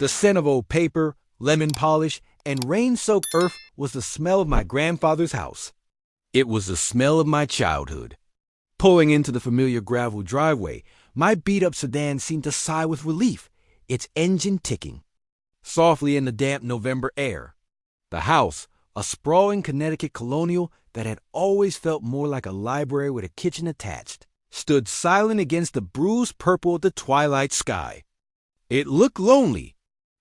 The scent of old paper, lemon polish, and rain-soaked earth was the smell of my grandfather's house. It was the smell of my childhood. Pulling into the familiar gravel driveway, my beat-up sedan seemed to sigh with relief, its engine ticking softly in the damp November air. The house, a sprawling Connecticut colonial that had always felt more like a library with a kitchen attached, stood silent against the bruised purple of the twilight sky. It looked lonely.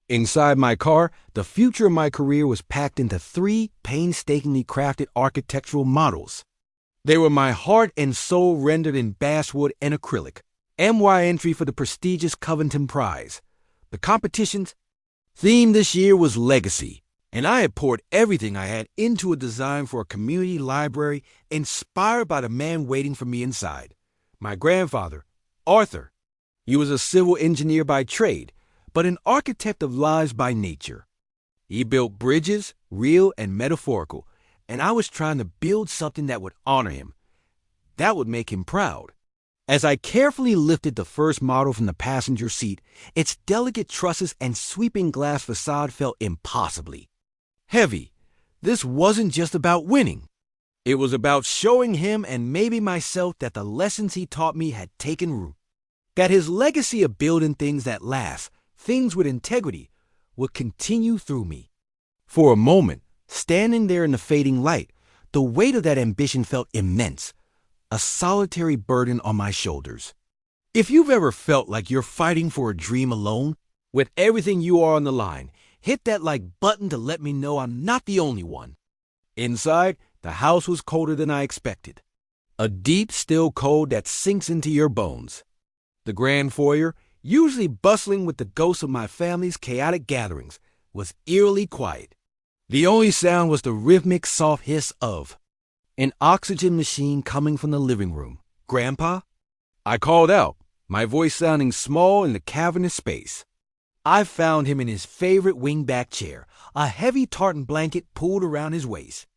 Inside my car, the future of my career was packed into 3 painstakingly crafted architectural models. They were my heart and soul rendered in basswood and acrylic. MY entry for the prestigious Covington Prize. The competition's theme this year was legacy, and I had poured everything I had into a design for a community library inspired by the man waiting for me inside. My grandfather, Arthur. He was a civil engineer by trade, but an architect of lives by nature. He built bridges, real and metaphorical, and I was trying to build something that would honor him, that would make him proud. As I carefully lifted the first model from the passenger seat, its delicate trusses and sweeping glass facade felt impossibly heavy. This wasn't just about winning. It was about showing him and maybe myself that the lessons he taught me had taken root, that his legacy of building things that last, things with integrity, would continue through me. For a moment, standing there in the fading light, the weight of that ambition felt immense, a solitary burden on my shoulders. If you've ever felt like you're fighting for a dream alone, with everything you are on the line, hit that like button to let me know I'm not the only one. Inside, the house was colder than I expected. A deep, still cold that sinks into your bones. The grand foyer, usually bustling with the ghosts of my family's chaotic gatherings, was eerily quiet. The only sound was the rhythmic, soft hiss of an oxygen machine coming from the living room. "Grandpa?" I called out, my voice sounding small in the cavernous space. I found him in his favorite wingback chair, a heavy tartan blanket pulled around his waist.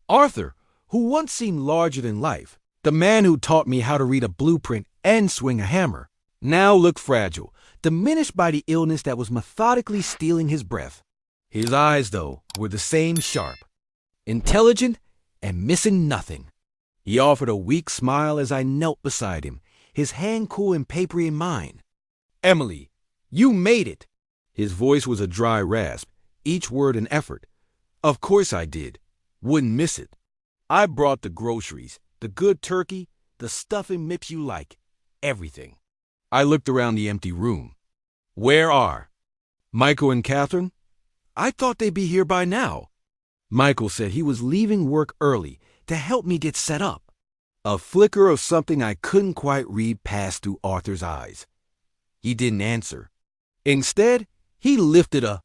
Arthur, who once seemed larger than life, the man who taught me how to read a blueprint and swing a hammer, now looked fragile, diminished by the illness that was methodically stealing his breath. His eyes, though, were the same sharp, intelligent, and missing nothing. He offered a weak smile as I knelt beside him, his hand cool and papery in mine. "Emily, you made it!" His voice was a dry rasp, each word an effort. "Of course I did. Wouldn't miss it. I brought the groceries, the good turkey, the stuffing mips you like, everything." I looked around the empty room. "Where are Michael and Catherine? I thought they'd be here by now." Michael said he was leaving work early to help me get set up. A flicker of something I couldn't quite read passed through Arthur's eyes. He didn't answer. Instead, he lifted a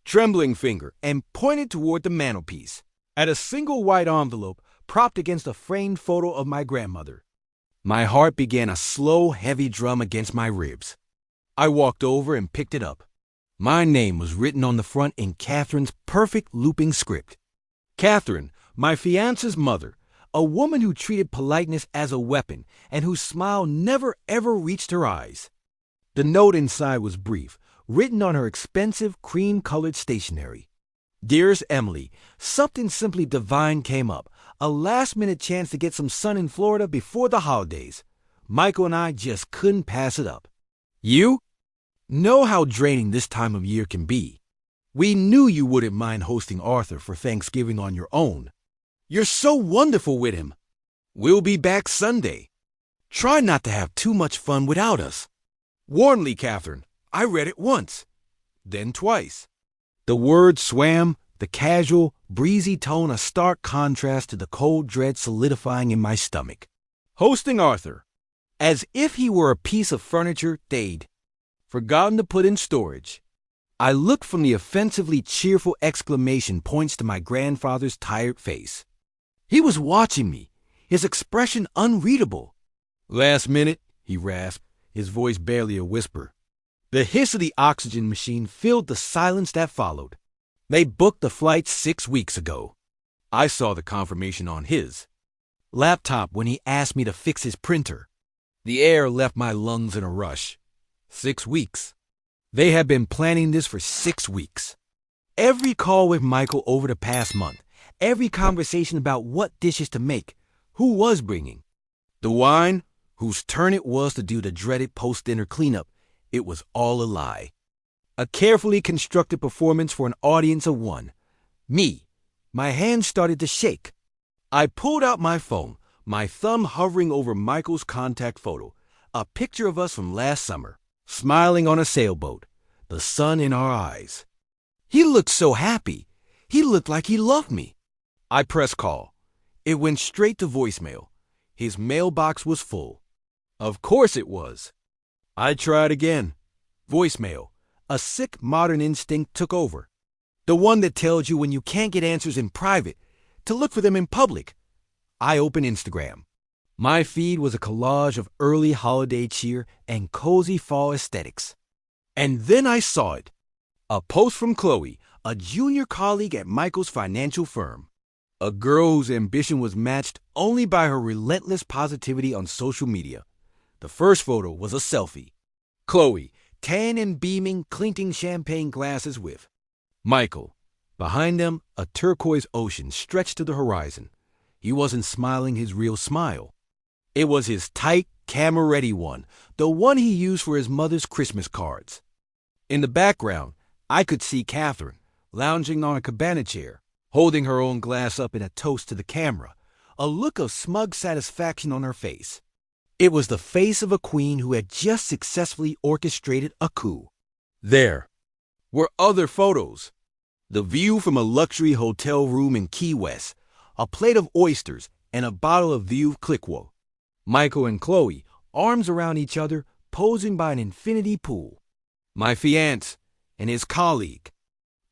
trembling finger and pointed toward the mantelpiece, at a single white envelope propped against a framed photo of my grandmother. My heart began a slow, heavy drum against my ribs. I walked over and picked it up. My name was written on the front in Catherine's perfect looping script. Catherine, my fiancé's mother, a woman who treated politeness as a weapon and whose smile never ever reached her eyes. The note inside was brief, written on her expensive cream-colored stationery. "Dearest Emily, something simply divine came up, a last-minute chance to get some sun in Florida before the holidays. Michael and I just couldn't pass it up. You know how draining this time of year can be. We knew you wouldn't mind hosting Arthur for Thanksgiving on your own. You're so wonderful with him. We'll be back Sunday. Try not to have too much fun without us. Warmly, Catherine." I read it once, then twice. The words swam, the casual, breezy tone a stark contrast to the cold dread solidifying in my stomach. Hosting Arthur, as if he were a piece of furniture they'd forgotten to put in storage. I looked from the offensively cheerful exclamation points to my grandfather's tired face. He was watching me, his expression unreadable. "Last minute," he rasped, his voice barely a whisper. The hiss of the oxygen machine filled the silence that followed. "They booked the flight 6 weeks ago." I saw the confirmation on his laptop when he asked me to fix his printer. The air left my lungs in a rush. 6 weeks. They had been planning this for 6 weeks. Every call with Michael over the past month, every conversation about what dishes to make, who was bringing. The wine, whose turn it was to do the dreaded post-dinner cleanup, it was all a lie. A carefully constructed performance for an audience of one. Me. My hands started to shake. I pulled out my phone, my thumb hovering over Michael's contact photo, a picture of us from last summer, smiling on a sailboat, the sun in our eyes. He looked so happy. He looked like he loved me. I pressed call. It went straight to voicemail. His mailbox was full. Of course it was. I tried again. Voicemail. A sick modern instinct took over. The one that tells you when you can't get answers in private, to look for them in public. I opened Instagram. My feed was a collage of early holiday cheer and cozy fall aesthetics. And then I saw it. A post from Chloe, a junior colleague at Michael's financial firm. A girl whose ambition was matched only by her relentless positivity on social media. The first photo was a selfie. Chloe, tan and beaming, clinking champagne glasses with Michael. Behind them, a turquoise ocean stretched to the horizon. He wasn't smiling his real smile. It was his tight, camera-ready one, the one he used for his mother's Christmas cards. In the background, I could see Catherine, lounging on a cabana chair, holding her own glass up in a toast to the camera, a look of smug satisfaction on her face. It was the face of a queen who had just successfully orchestrated a coup. There were other photos. The view from a luxury hotel room in Key West, a plate of oysters, and a bottle of Veuve Clicquot. Michael and Chloe, arms around each other, posing by an infinity pool. My fiancé and his colleague.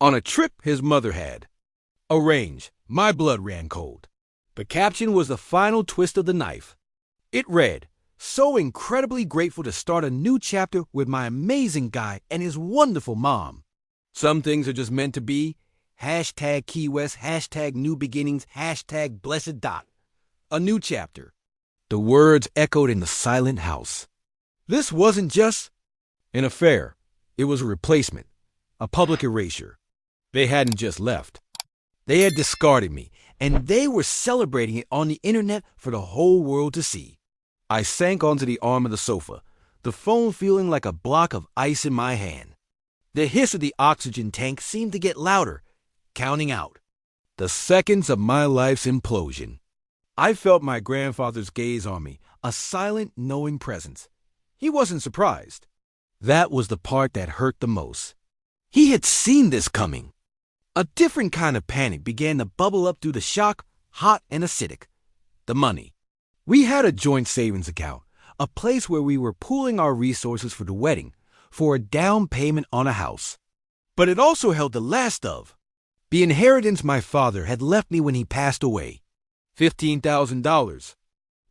On a trip his mother had. Arranged. My blood ran cold. The caption was the final twist of the knife. It read, "So incredibly grateful to start a new chapter with my amazing guy and his wonderful mom. Some things are just meant to be. Hashtag Key West, hashtag new beginnings, hashtag blessed dot. A new chapter." The words echoed in the silent house. This wasn't just an affair. It was a replacement, a public erasure. They hadn't just left. They had discarded me, and they were celebrating it on the internet for the whole world to see. I sank onto the arm of the sofa, the phone feeling like a block of ice in my hand. The hiss of the oxygen tank seemed to get louder, counting out the seconds of my life's implosion. I felt my grandfather's gaze on me, a silent, knowing presence. He wasn't surprised. That was the part that hurt the most. He had seen this coming. A different kind of panic began to bubble up through the shock, hot and acidic. The money. We had a joint savings account, a place where we were pooling our resources for the wedding, for a down payment on a house. But it also held the last of the inheritance my father had left me when he passed away. $15,000.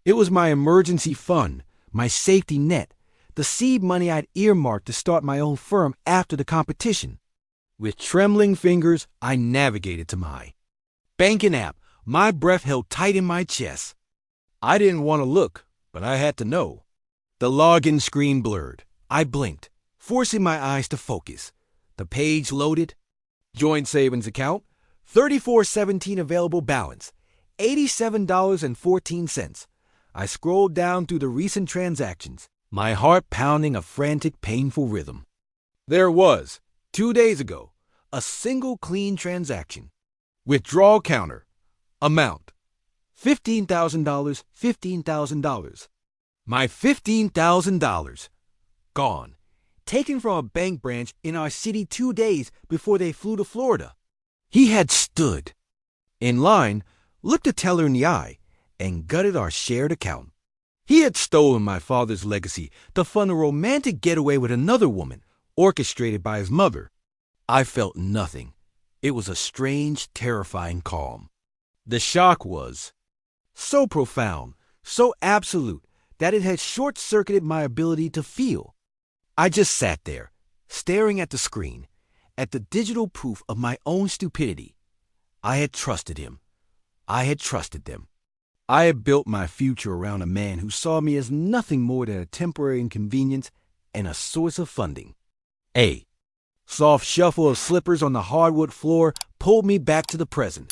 It was my emergency fund, my safety net, the seed money I'd earmarked to start my own firm after the competition. With trembling fingers, I navigated to my banking app, my breath held tight in my chest. I didn't want to look, but I had to know. The login screen blurred. I blinked, forcing my eyes to focus. The page loaded. Joint savings account, $34.17 available balance, $87.14. I scrolled down through the recent transactions, my heart pounding a frantic, painful rhythm. There was, 2 days ago, a single clean transaction. Withdrawal counter. Amount. $15,000, $15,000. My $15,000. Gone. Taken from a bank branch in our city 2 days before they flew to Florida. He had stood in line, looked the teller in the eye, and gutted our shared account. He had stolen my father's legacy to fund a romantic getaway with another woman, orchestrated by his mother. I felt nothing. It was a strange, terrifying calm. The shock was so profound, so absolute, that it had short-circuited my ability to feel. I just sat there, staring at the screen, at the digital proof of my own stupidity. I had trusted him. I had trusted them. I had built my future around a man who saw me as nothing more than a temporary inconvenience and a source of funding. A Soft shuffle of slippers on the hardwood floor pulled me back to the present.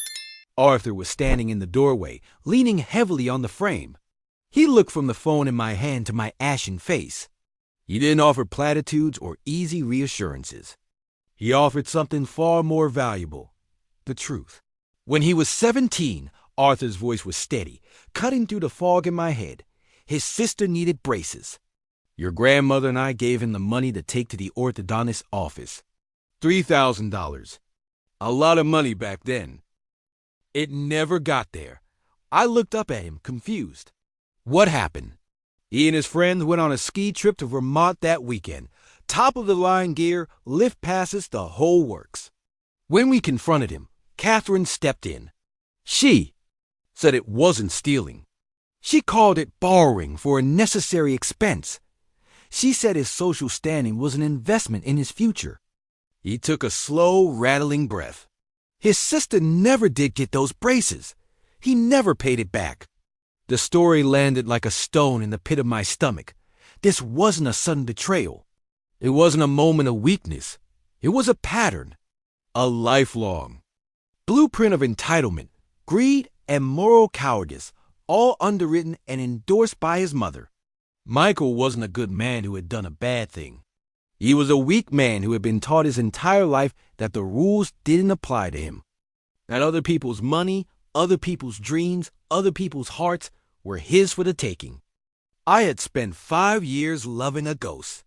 Arthur was standing in the doorway, leaning heavily on the frame. He looked from the phone in my hand to my ashen face. He didn't offer platitudes or easy reassurances. He offered something far more valuable: the truth. When he was 17, Arthur's voice was steady, cutting through the fog in my head. His sister needed braces. Your grandmother and I gave him the money to take to the orthodontist's office. $3,000. A lot of money back then. It never got there. I looked up at him, confused. What happened? He and his friends went on a ski trip to Vermont that weekend. Top-of-the-line gear, lift passes, the whole works. When we confronted him, Catherine stepped in. She said it wasn't stealing. She called it borrowing for a necessary expense. She said his social standing was an investment in his future. He took a slow, rattling breath. His sister never did get those braces. He never paid it back. The story landed like a stone in the pit of my stomach. This wasn't a sudden betrayal. It wasn't a moment of weakness. It was a pattern. A lifelong blueprint of entitlement, greed, and moral cowardice, all underwritten and endorsed by his mother. Michael wasn't a good man who had done a bad thing. He was a weak man who had been taught his entire life that the rules didn't apply to him. That other people's money, other people's dreams, other people's hearts were his for the taking. I had spent 5 years loving a ghost,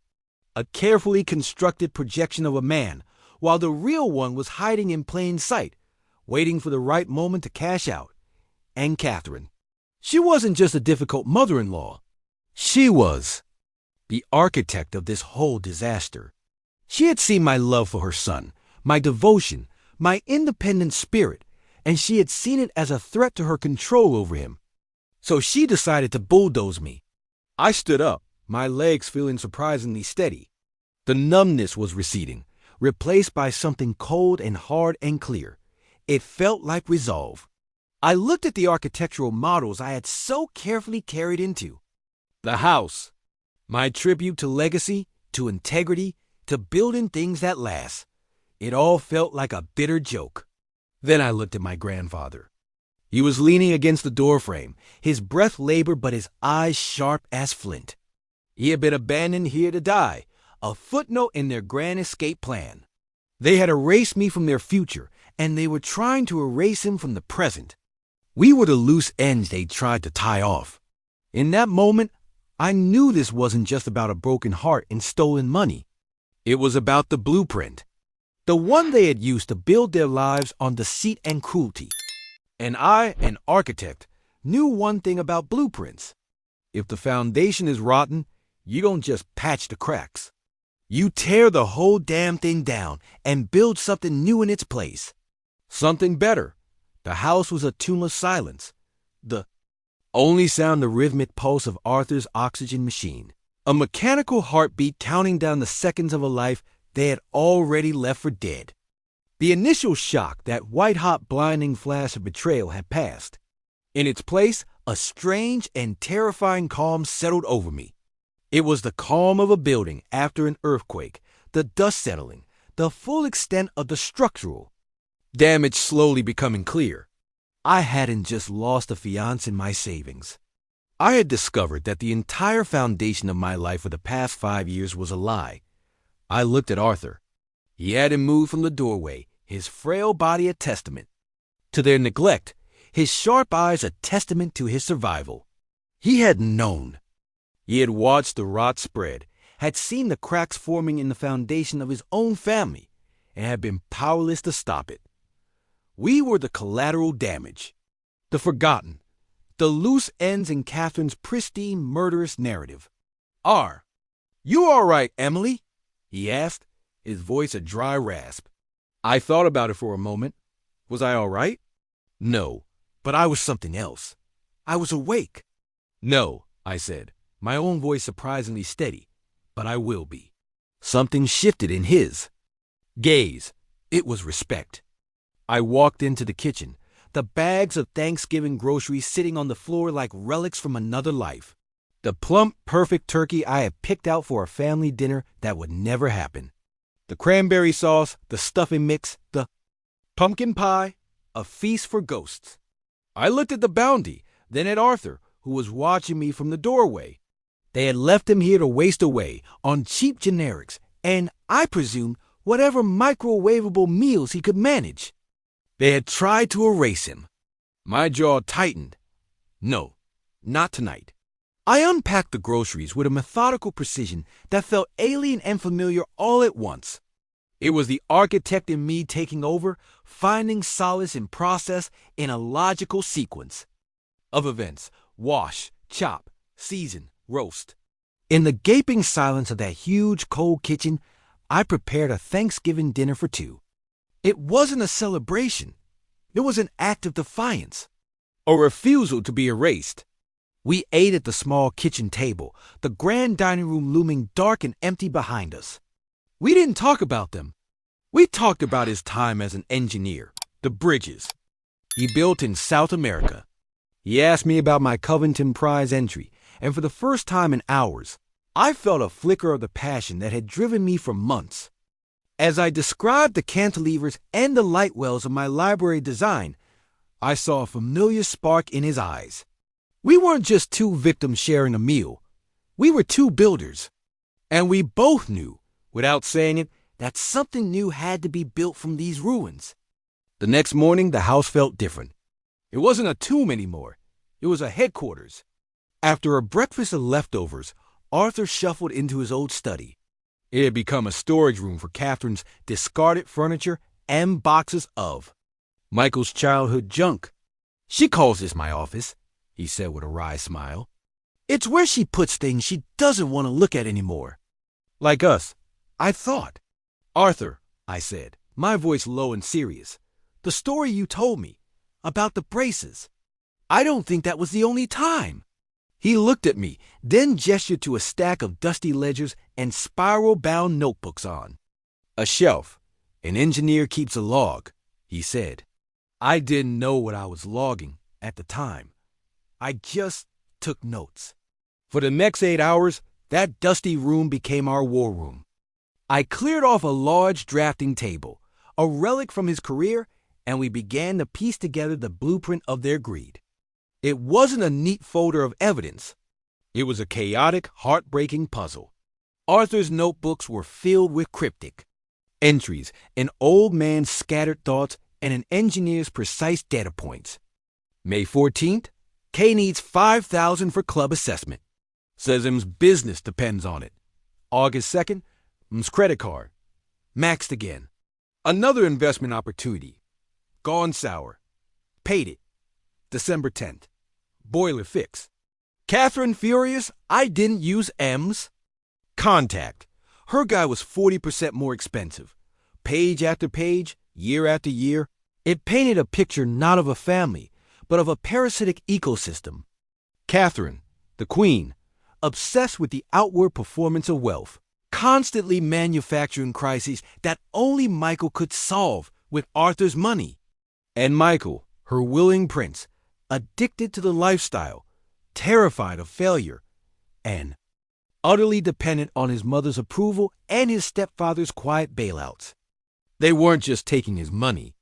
a carefully constructed projection of a man, while the real one was hiding in plain sight, waiting for the right moment to cash out. And Catherine. She wasn't just a difficult mother-in-law. She was the architect of this whole disaster. She had seen my love for her son, my devotion, my independent spirit, and she had seen it as a threat to her control over him. So she decided to bulldoze me. I stood up, my legs feeling surprisingly steady. The numbness was receding, replaced by something cold and hard and clear. It felt like resolve. I looked at the architectural models I had so carefully carried into. The house, my tribute to legacy, to integrity, to building things that last. It all felt like a bitter joke. Then I looked at my grandfather. He was leaning against the doorframe, his breath labored but his eyes sharp as flint. He had been abandoned here to die, a footnote in their grand escape plan. They had erased me from their future, and they were trying to erase him from the present. We were the loose ends they tried to tie off. In that moment, I knew this wasn't just about a broken heart and stolen money. It was about the blueprint, the one they had used to build their lives on deceit and cruelty. And I, an architect, knew one thing about blueprints. If the foundation is rotten, you don't just patch the cracks. You tear the whole damn thing down and build something new in its place. Something better. The house was a tuneless silence. The only sound the rhythmic pulse of Arthur's oxygen machine. A mechanical heartbeat counting down the seconds of a life they had already left for dead. The initial shock, that white-hot blinding flash of betrayal, had passed. In its place, a strange and terrifying calm settled over me. It was the calm of a building after an earthquake, the dust settling, the full extent of the structural damage slowly becoming clear. I hadn't just lost a fiancé and my savings. I had discovered that the entire foundation of my life for the past 5 years was a lie. I looked at Arthur. He hadn't moved from the doorway, his frail body a testament to their neglect, his sharp eyes a testament to his survival. He had known. He had watched the rot spread, had seen the cracks forming in the foundation of his own family, and had been powerless to stop it. We were the collateral damage, the forgotten, the loose ends in Catherine's pristine, murderous narrative. You all right, Emily?" he asked, his voice a dry rasp. I thought about it for a moment. Was I all right? No, but I was something else. I was awake. "No," I said, my own voice surprisingly steady, "but I will be." Something shifted in his gaze. It was respect. I walked into the kitchen, the bags of Thanksgiving groceries sitting on the floor like relics from another life. The plump, perfect turkey I had picked out for a family dinner that would never happen. The cranberry sauce, the stuffing mix, the pumpkin pie, a feast for ghosts. I looked at the bounty, then at Arthur, who was watching me from the doorway. They had left him here to waste away on cheap generics and, I presume, whatever microwavable meals he could manage. They had tried to erase him. My jaw tightened. No, not tonight. I unpacked the groceries with a methodical precision that felt alien and familiar all at once. It was the architect in me taking over, finding solace in process in a logical sequence of events: wash, chop, season, roast. In the gaping silence of that huge cold kitchen, I prepared a Thanksgiving dinner for two. It wasn't a celebration. It was an act of defiance, a refusal to be erased. We ate at the small kitchen table, the grand dining room looming dark and empty behind us. We didn't talk about them. We talked about his time as an engineer, the bridges he built in South America. He asked me about my Covington prize entry, and for the first time in hours, I felt a flicker of the passion that had driven me for months. As I described the cantilevers and the light wells of my library design, I saw a familiar spark in his eyes. We weren't just two victims sharing a meal. We were two builders. And we both knew, without saying it, that something new had to be built from these ruins. The next morning, the house felt different. It wasn't a tomb anymore. It was a headquarters. After a breakfast of leftovers, Arthur shuffled into his old study. It had become a storage room for Catherine's discarded furniture and boxes of Michael's childhood junk. "She calls this my office," he said with a wry smile. "It's where she puts things she doesn't want to look at anymore." Like us, I thought. "Arthur," I said, my voice low and serious, "the story you told me about the braces, I don't think that was the only time." He looked at me, then gestured to a stack of dusty ledgers and spiral-bound notebooks on a shelf. "An engineer keeps a log," he said. I didn't know what I was logging at the time. I just took notes. For the next 8 hours, that dusty room became our war room. I cleared off a large drafting table, a relic from his career, and we began to piece together the blueprint of their greed. It wasn't a neat folder of evidence. It was a chaotic, heartbreaking puzzle. Arthur's notebooks were filled with cryptic entries, an old man's scattered thoughts, and an engineer's precise data points. May 14th, Kay needs $5,000 for club assessment. Says him's business depends on it. August 2nd, him's credit card. Maxed again. Another investment opportunity. Gone sour. Paid it. December 10th. Boiler fix. Catherine furious I didn't use M's. Contact. Her guy was 40% more expensive. Page after page, year after year, it painted a picture not of a family, but of a parasitic ecosystem. Catherine, the queen, obsessed with the outward performance of wealth, constantly manufacturing crises that only Michael could solve with Arthur's money. And Michael, her willing prince, addicted to the lifestyle, terrified of failure, and utterly dependent on his mother's approval and his stepfather's quiet bailouts. They weren't just taking his money.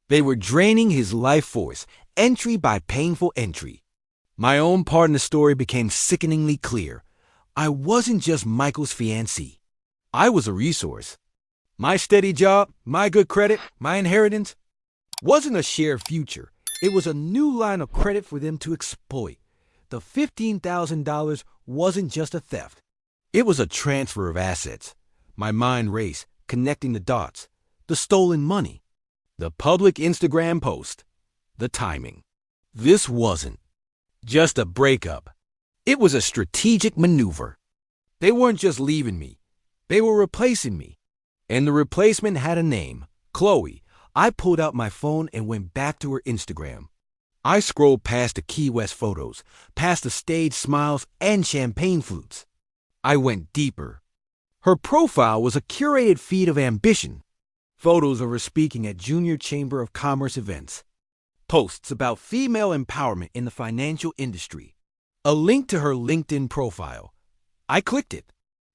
They were draining his life force, entry by painful entry. My own part in the story became sickeningly clear. I wasn't just Michael's fiancé. I was a resource. My steady job, my good credit, my inheritance wasn't a shared future. It was a new line of credit for them to exploit. The $15,000 wasn't just a theft. It was a transfer of assets. My mind raced, connecting the dots. The stolen money. The public Instagram post. The timing. This wasn't just a breakup. It was a strategic maneuver. They weren't just leaving me. They were replacing me. And the replacement had a name. Chloe. I pulled out my phone and went back to her Instagram. I scrolled past the Key West photos, past the staged smiles and champagne flutes. I went deeper. Her profile was a curated feed of ambition. Photos of her speaking at Junior Chamber of Commerce events. Posts about female empowerment in the financial industry. A link to her LinkedIn profile. I clicked it.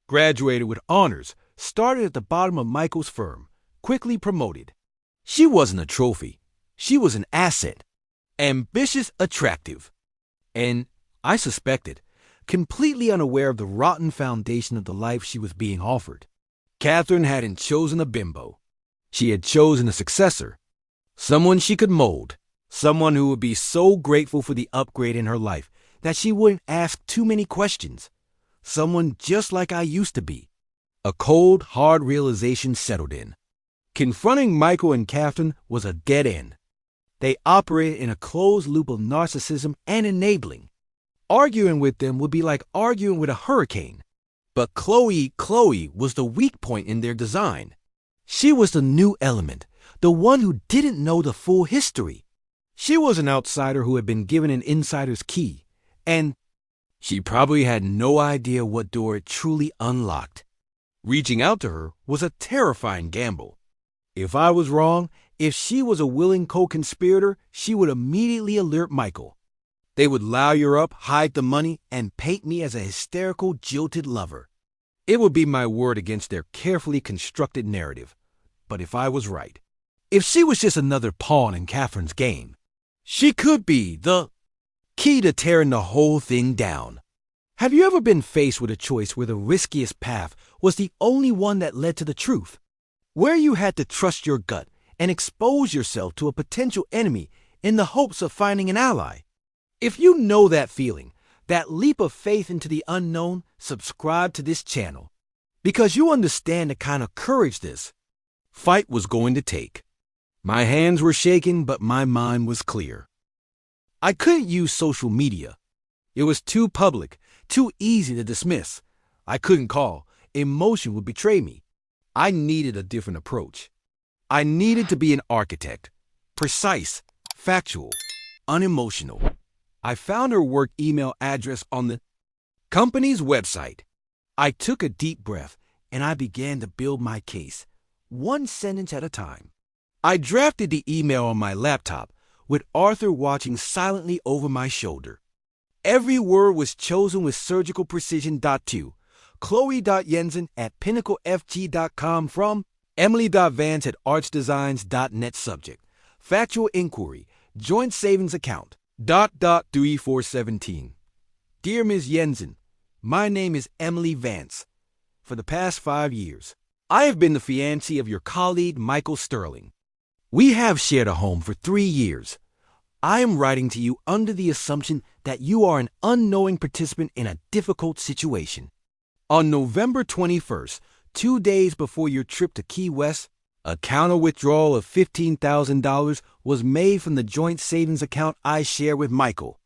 Graduated with honors, started at the bottom of Michael's firm, quickly promoted. She wasn't a trophy. She was an asset. Ambitious, attractive. And, I suspected, completely unaware of the rotten foundation of the life she was being offered. Catherine hadn't chosen a bimbo. She had chosen a successor. Someone she could mold. Someone who would be so grateful for the upgrade in her life that she wouldn't ask too many questions. Someone just like I used to be. A cold, hard realization settled in. Confronting Michael and Catherine was a dead end. They operated in a closed loop of narcissism and enabling. Arguing with them would be like arguing with a hurricane. But Chloe was the weak point in their design. She was the new element, the one who didn't know the full history. She was an outsider who had been given an insider's key, and she probably had no idea what door it truly unlocked. Reaching out to her was a terrifying gamble. If I was wrong, if she was a willing co-conspirator, she would immediately alert Michael. They would lawyer up, hide the money, and paint me as a hysterical, jilted lover. It would be my word against their carefully constructed narrative. But if I was right, if she was just another pawn in Catherine's game, she could be the key to tearing the whole thing down. Have you ever been faced with a choice where the riskiest path was the only one that led to the truth? Where you had to trust your gut and expose yourself to a potential enemy in the hopes of finding an ally? If you know that feeling, that leap of faith into the unknown, subscribe to this channel. Because you understand the kind of courage this fight was going to take. My hands were shaking, but my mind was clear. I couldn't use social media. It was too public, too easy to dismiss. I couldn't call. Emotion would betray me. I needed a different approach. I needed to be an architect. Precise, factual, unemotional. I found her work email address on the company's website. I took a deep breath and I began to build my case, one sentence at a time. I drafted the email on my laptop with Arthur watching silently over my shoulder. Every word was chosen with surgical precision. To Chloe.Jensen@pinnaclefg.com from Emily.Vance@archdesigns.net. Subject: factual inquiry, joint savings account. 3417. Dear Ms. Jensen, my name is Emily Vance. For the past 5 years, I have been the fiancé of your colleague Michael Sterling. We have shared a home for 3 years. I am writing to you under the assumption that you are an unknowing participant in a difficult situation. On November 21st, 2 days before your trip to Key West, a counter withdrawal of $15,000 was made from the joint savings account I share with Michael.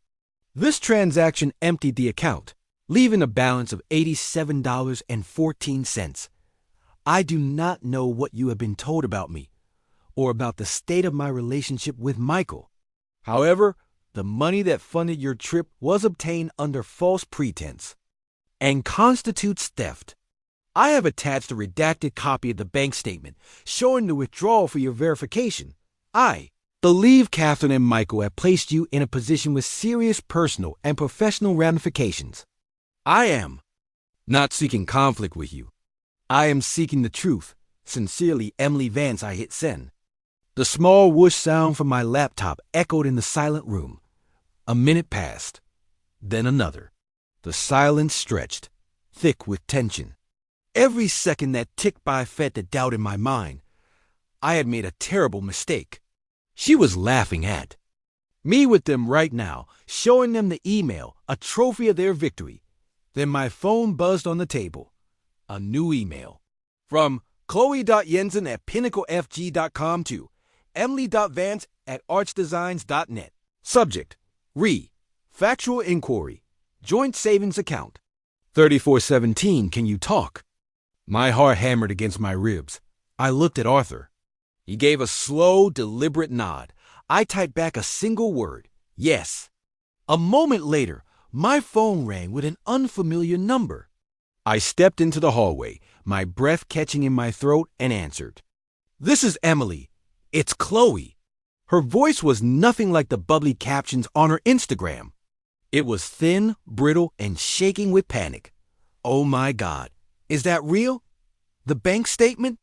This transaction emptied the account, leaving a balance of $87.14. I do not know what you have been told about me or about the state of my relationship with Michael. However, the money that funded your trip was obtained under false pretense and constitutes theft. I have attached a redacted copy of the bank statement showing the withdrawal for your verification. I believe Catherine and Michael have placed you in a position with serious personal and professional ramifications. I am not seeking conflict with you. I am seeking the truth. Sincerely, Emily Vance. I hit send. The small whoosh sound from my laptop echoed in the silent room. A minute passed, then another. The silence stretched, thick with tension. Every second that ticked by fed the doubt in my mind. I had made a terrible mistake. She was laughing at me with them right now, showing them the email, a trophy of their victory. Then my phone buzzed on the table. A new email. From Chloe.Jensen@pinnaclefg.com to Emily.Vance@archdesigns.net. Subject: factual inquiry, joint savings account. 3417. Can you talk? My heart hammered against my ribs. I looked at Arthur. He gave a slow, deliberate nod. I typed back a single word: yes. A moment later, my phone rang with an unfamiliar number. I stepped into the hallway, my breath catching in my throat, and answered. This is Emily. It's Chloe. Her voice was nothing like the bubbly captions on her Instagram. It was thin, brittle, and shaking with panic. Oh my God. Is that real? The bank statement?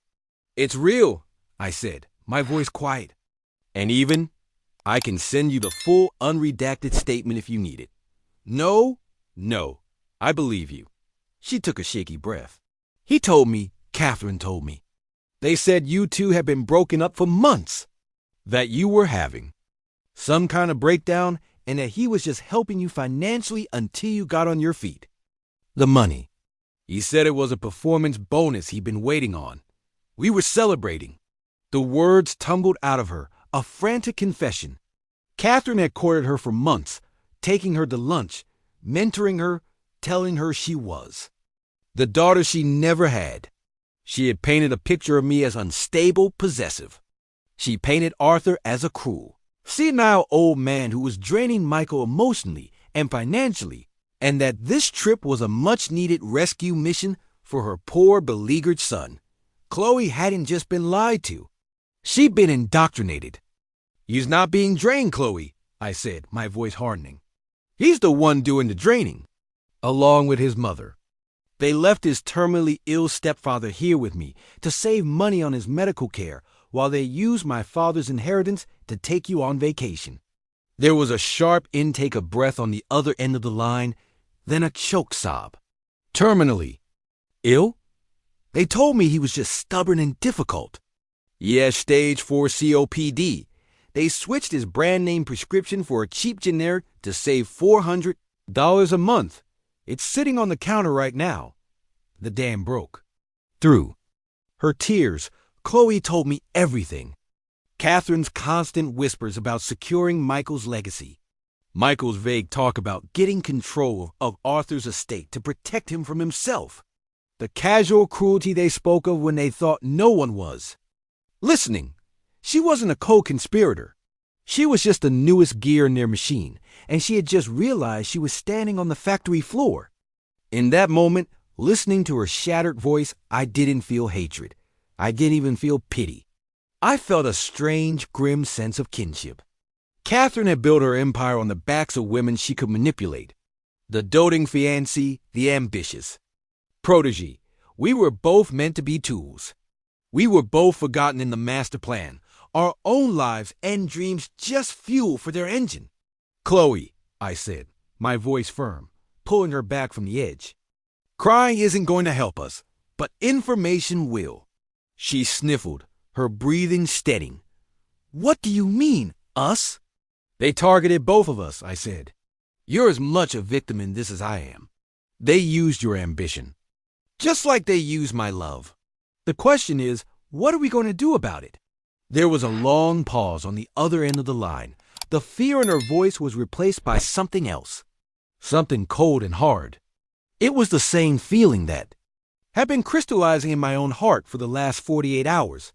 It's real, I said, my voice quiet. And even, I can send you the full unredacted statement if you need it. No, I believe you. She took a shaky breath. He told me, Catherine told me. They said you two had been broken up for months. That you were having some kind of breakdown and that he was just helping you financially until you got on your feet. The money. He said it was a performance bonus he'd been waiting on. We were celebrating. The words tumbled out of her, a frantic confession. Catherine had courted her for months, taking her to lunch, mentoring her, telling her she was the daughter she never had. She had painted a picture of me as unstable, possessive. She painted Arthur as a cruel, senile old man who was draining Michael emotionally and financially, and that this trip was a much-needed rescue mission for her poor, beleaguered son. Chloe hadn't just been lied to. She'd been indoctrinated. He's not being drained, Chloe, I said, my voice hardening. He's the one doing the draining, along with his mother. They left his terminally ill stepfather here with me to save money on his medical care while they used my father's inheritance to take you on vacation. There was a sharp intake of breath on the other end of the line, then a choke sob. Terminally ill? They told me he was just stubborn and difficult. Yes, stage 4 COPD. They switched his brand name prescription for a cheap generic to save $400 a month. It's sitting on the counter right now. The dam broke. Through her tears, Chloe told me everything. Catherine's constant whispers about securing Michael's legacy. Michael's vague talk about getting control of Arthur's estate to protect him from himself. The casual cruelty they spoke of when they thought no one was listening. She wasn't a co-conspirator. She was just the newest gear in their machine, and she had just realized she was standing on the factory floor. In that moment, listening to her shattered voice, I didn't feel hatred. I didn't even feel pity. I felt a strange, grim sense of kinship. Catherine had built her empire on the backs of women she could manipulate. The doting fiancé, the ambitious protégé. We were both meant to be tools. We were both forgotten in the master plan. Our own lives and dreams just fuel for their engine. Chloe, I said, my voice firm, pulling her back from the edge. Crying isn't going to help us, but information will. She sniffled, her breathing steadying. What do you mean, us? They targeted both of us, I said. You're as much a victim in this as I am. They used your ambition, just like they used my love. The question is, what are we going to do about it? There was a long pause on the other end of the line. The fear in her voice was replaced by something else. Something cold and hard. It was the same feeling that had been crystallizing in my own heart for the last 48 hours.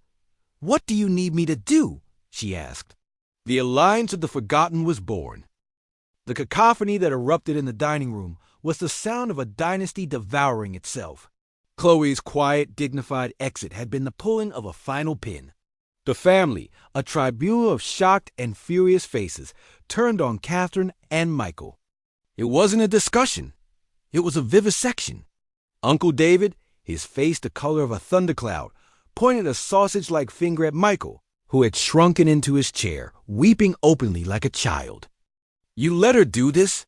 What do you need me to do? She asked. The Alliance of the Forgotten was born. The cacophony that erupted in the dining room was the sound of a dynasty devouring itself. Chloe's quiet, dignified exit had been the pulling of a final pin. The family, a tribunal of shocked and furious faces, turned on Catherine and Michael. It wasn't a discussion. It was a vivisection. Uncle David, his face the color of a thundercloud, pointed a sausage-like finger at Michael, who had shrunken into his chair, weeping openly like a child. You let her do this?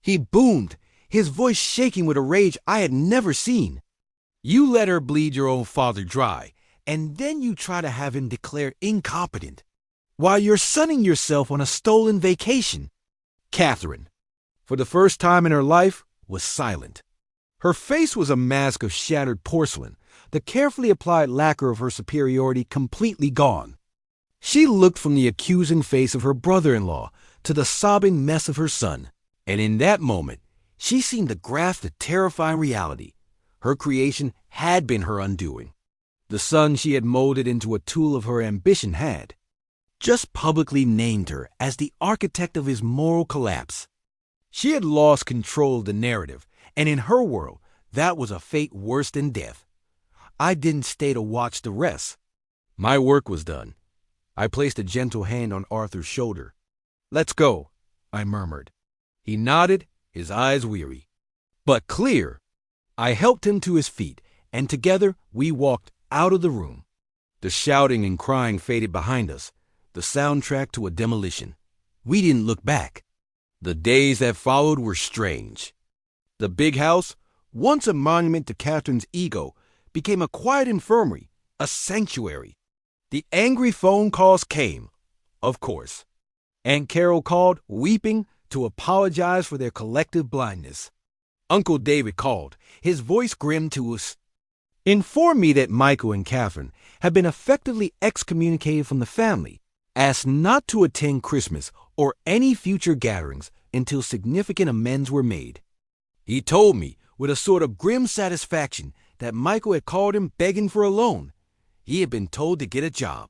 He boomed, his voice shaking with a rage I had never seen. You let her bleed your own father dry, and then you try to have him declared incompetent, while you're sunning yourself on a stolen vacation. Catherine, for the first time in her life, was silent. Her face was a mask of shattered porcelain, the carefully applied lacquer of her superiority completely gone. She looked from the accusing face of her brother-in-law to the sobbing mess of her son, and in that moment, she seemed to grasp the terrifying reality. Her creation had been her undoing. The son she had molded into a tool of her ambition had just publicly named her as the architect of his moral collapse. She had lost control of the narrative, and in her world, that was a fate worse than death. I didn't stay to watch the rest. My work was done. I placed a gentle hand on Arthur's shoulder. Let's go, I murmured. He nodded, his eyes weary, but clear. I helped him to his feet, and together we walked out of the room. The shouting and crying faded behind us, the soundtrack to a demolition. We didn't look back. The days that followed were strange. The big house, once a monument to Catherine's ego, became a quiet infirmary, a sanctuary. The angry phone calls came, of course. Aunt Carol called, weeping, to apologize for their collective blindness. Uncle David called, his voice grim to us. Informed me that Michael and Catherine had been effectively excommunicated from the family, asked not to attend Christmas or any future gatherings until significant amends were made. He told me, with a sort of grim satisfaction, that Michael had called him begging for a loan. He had been told to get a job.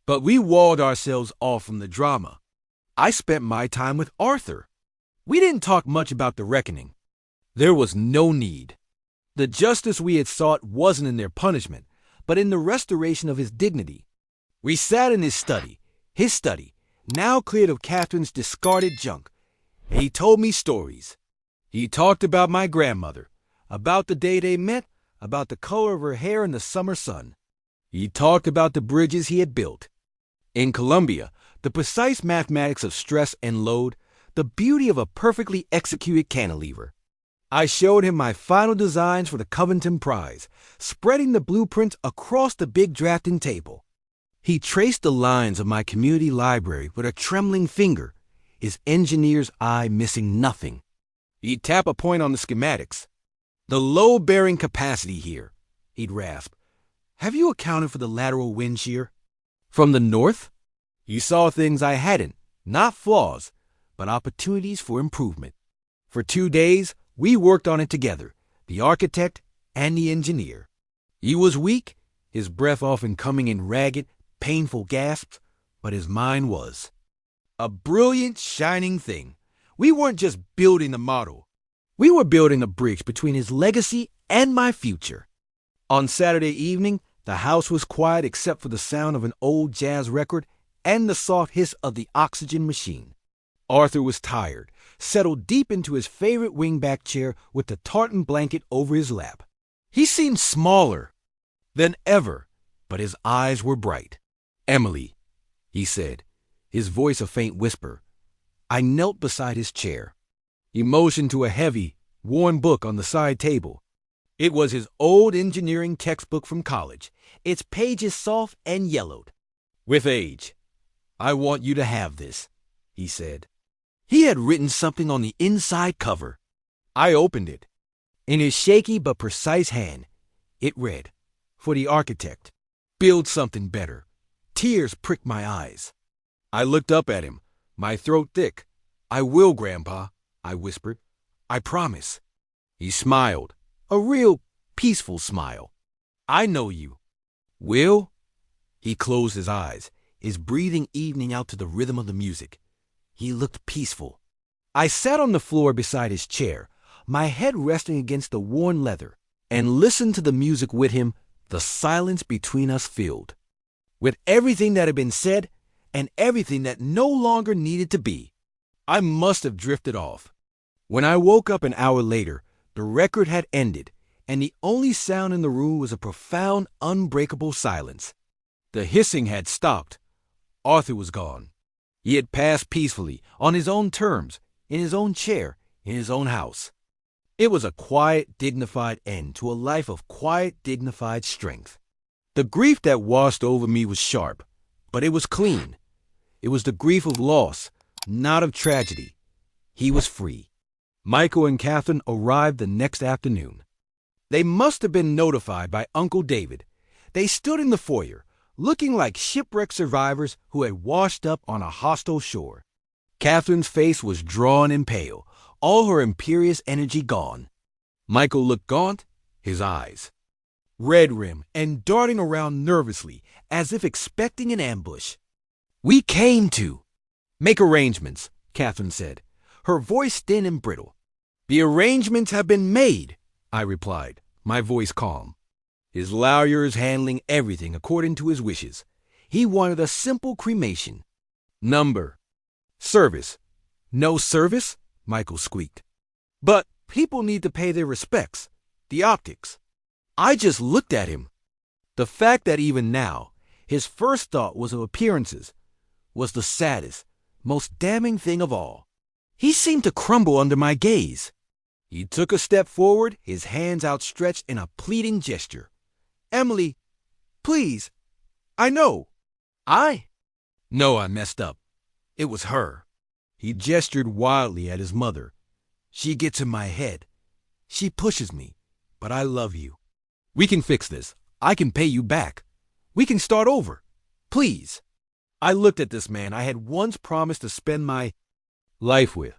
But we walled ourselves off from the drama. I spent my time with Arthur. We didn't talk much about the reckoning. There was no need. The justice we had sought wasn't in their punishment, but in the restoration of his dignity. We sat in his study, now cleared of Catherine's discarded junk, and he told me stories. He talked about my grandmother, about the day they met, about the color of her hair in the summer sun. He talked about the bridges he had built. In Colombia, the precise mathematics of stress and load, the beauty of a perfectly executed cantilever. I showed him my final designs for the Covington Prize, spreading the blueprints across the big drafting table. He traced the lines of my community library with a trembling finger, his engineer's eye missing nothing. He'd tap a point on the schematics. The load-bearing capacity here, he'd rasp. Have you accounted for the lateral wind shear? From the north? He saw things I hadn't, not flaws, but opportunities for improvement. For 2 days, we worked on it together, the architect and the engineer. He was weak, his breath often coming in ragged, painful gasps, but his mind was. A brilliant, shining thing. We weren't just building the model. We were building a bridge between his legacy and my future. On Saturday evening, the house was quiet except for the sound of an old jazz record and the soft hiss of the oxygen machine. Arthur was tired, settled deep into his favorite wingback chair with the tartan blanket over his lap. He seemed smaller than ever, but his eyes were bright. "Emily," he said, his voice a faint whisper. I knelt beside his chair. He motioned to a heavy, worn book on the side table. It was his old engineering textbook from college, its pages soft and yellowed. "With age. I want you to have this," he said. He had written something on the inside cover. I opened it. In his shaky but precise hand, it read, "For the architect. Build something better." Tears pricked my eyes. I looked up at him, my throat thick. "I will, Grandpa," I whispered. "I promise." He smiled, a real peaceful smile. "I know you." "Will?" He closed his eyes, his breathing evening out to the rhythm of the music. He looked peaceful. I sat on the floor beside his chair, my head resting against the worn leather, and listened to the music with him, the silence between us filled with everything that had been said and everything that no longer needed to be. I must have drifted off. When I woke up an hour later, the record had ended, and the only sound in the room was a profound, unbreakable silence. The hissing had stopped. Arthur was gone. He had passed peacefully, on his own terms, in his own chair, in his own house. It was a quiet, dignified end to a life of quiet, dignified strength. The grief that washed over me was sharp, but it was clean. It was the grief of loss, not of tragedy. He was free. Michael and Catherine arrived the next afternoon. They must have been notified by Uncle David. They stood in the foyer, looking like shipwrecked survivors who had washed up on a hostile shore. Catherine's face was drawn and pale, all her imperious energy gone. Michael looked gaunt, his eyes red rim and darting around nervously as if expecting an ambush. "We came to make arrangements," Catherine said, her voice thin and brittle. "The arrangements have been made," I replied, my voice calm. His lawyers handling everything according to his wishes. He wanted a simple cremation. "Number. Service." "No service?" Michael squeaked. "But people need to pay their respects. The optics." I just looked at him. The fact that even now, his first thought was of appearances was the saddest, most damning thing of all. He seemed to crumble under my gaze. He took a step forward, his hands outstretched in a pleading gesture. "Emily, please, I know." No, I messed up. It was her. He gestured wildly at his mother. "She gets in my head. She pushes me, but I love you. We can fix this. I can pay you back. We can start over. Please." I looked at this man I had once promised to spend my life with.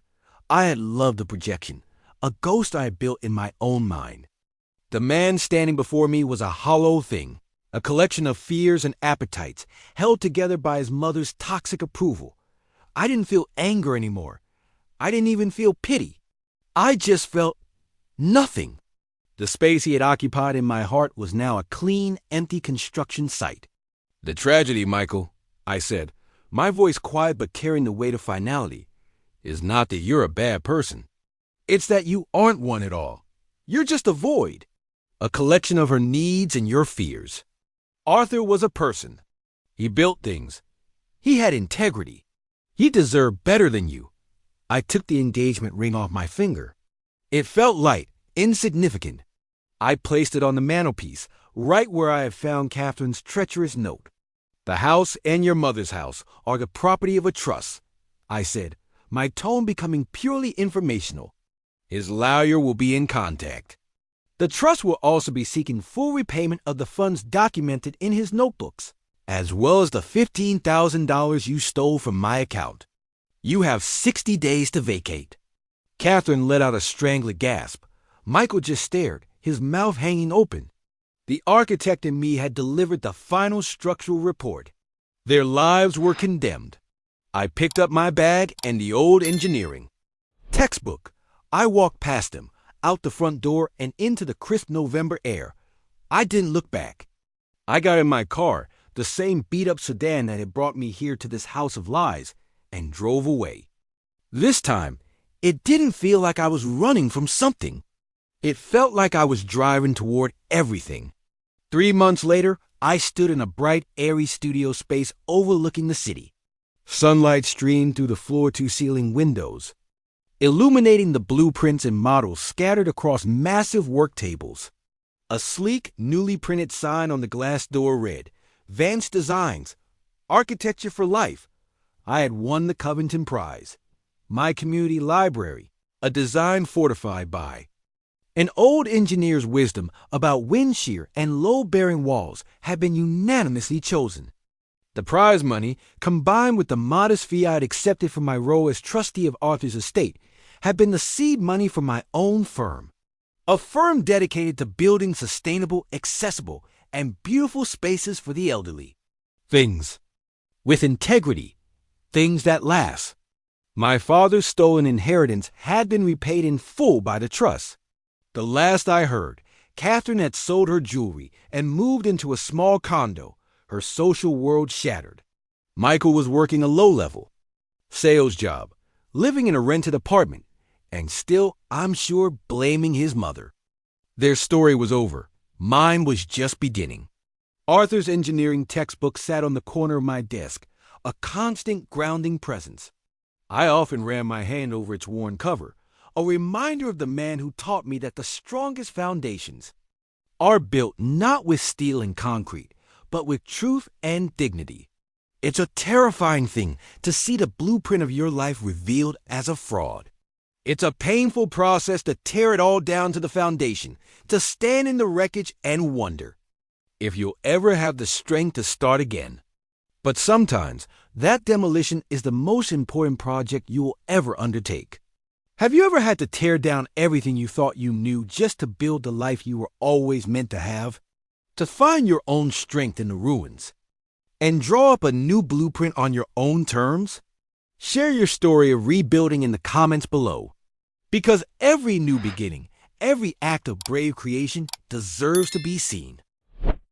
I had loved the projection, a ghost I had built in my own mind. The man standing before me was a hollow thing, a collection of fears and appetites held together by his mother's toxic approval. I didn't feel anger anymore. I didn't even feel pity. I just felt nothing. The space he had occupied in my heart was now a clean, empty construction site. "The tragedy, Michael," I said, my voice quiet but carrying the weight of finality, "is not that you're a bad person. It's that you aren't one at all. You're just a void, a collection of her needs and your fears. Arthur was a person. He built things. He had integrity. He deserved better than you." I took the engagement ring off my finger. It felt light, insignificant. I placed it on the mantelpiece, right where I had found Catherine's treacherous note. "The house and your mother's house are the property of a trust," I said, my tone becoming purely informational. "His lawyer will be in contact. The trust will also be seeking full repayment of the funds documented in his notebooks, as well as the $15,000 you stole from my account. You have 60 days to vacate." Catherine let out a strangling gasp. Michael just stared, his mouth hanging open. The architect in me had delivered the final structural report. Their lives were condemned. I picked up my bag and the old engineering textbook. I walked past him, out the front door and into the crisp November air. I didn't look back. I got in my car, the same beat-up sedan that had brought me here to this house of lies, and drove away. This time, it didn't feel like I was running from something. It felt like I was driving toward everything. 3 months later, I stood in a bright, airy studio space overlooking the city. Sunlight streamed through the floor-to-ceiling windows, illuminating the blueprints and models scattered across massive work tables. A sleek, newly printed sign on the glass door read, "Vance Designs, Architecture for Life." I had won the Covington Prize. My community library, a design fortified by an old engineer's wisdom about wind shear and load-bearing walls, had been unanimously chosen. The prize money, combined with the modest fee I had accepted for my role as trustee of Arthur's estate, had been the seed money for my own firm. A firm dedicated to building sustainable, accessible, and beautiful spaces for the elderly. Things with integrity, things that last. My father's stolen inheritance had been repaid in full by the trust. The last I heard, Catherine had sold her jewelry and moved into a small condo, her social world shattered. Michael was working a low-level sales job, living in a rented apartment, and still, I'm sure, blaming his mother. Their story was over. Mine was just beginning. Arthur's engineering textbook sat on the corner of my desk, a constant grounding presence. I often ran my hand over its worn cover, a reminder of the man who taught me that the strongest foundations are built not with steel and concrete, but with truth and dignity. It's a terrifying thing to see the blueprint of your life revealed as a fraud. It's a painful process to tear it all down to the foundation, to stand in the wreckage and wonder if you'll ever have the strength to start again. But sometimes, that demolition is the most important project you will ever undertake. Have you ever had to tear down everything you thought you knew just to build the life you were always meant to have? To find your own strength in the ruins and draw up a new blueprint on your own terms? Share your story of rebuilding in the comments below. Because every new beginning, every act of brave creation deserves to be seen.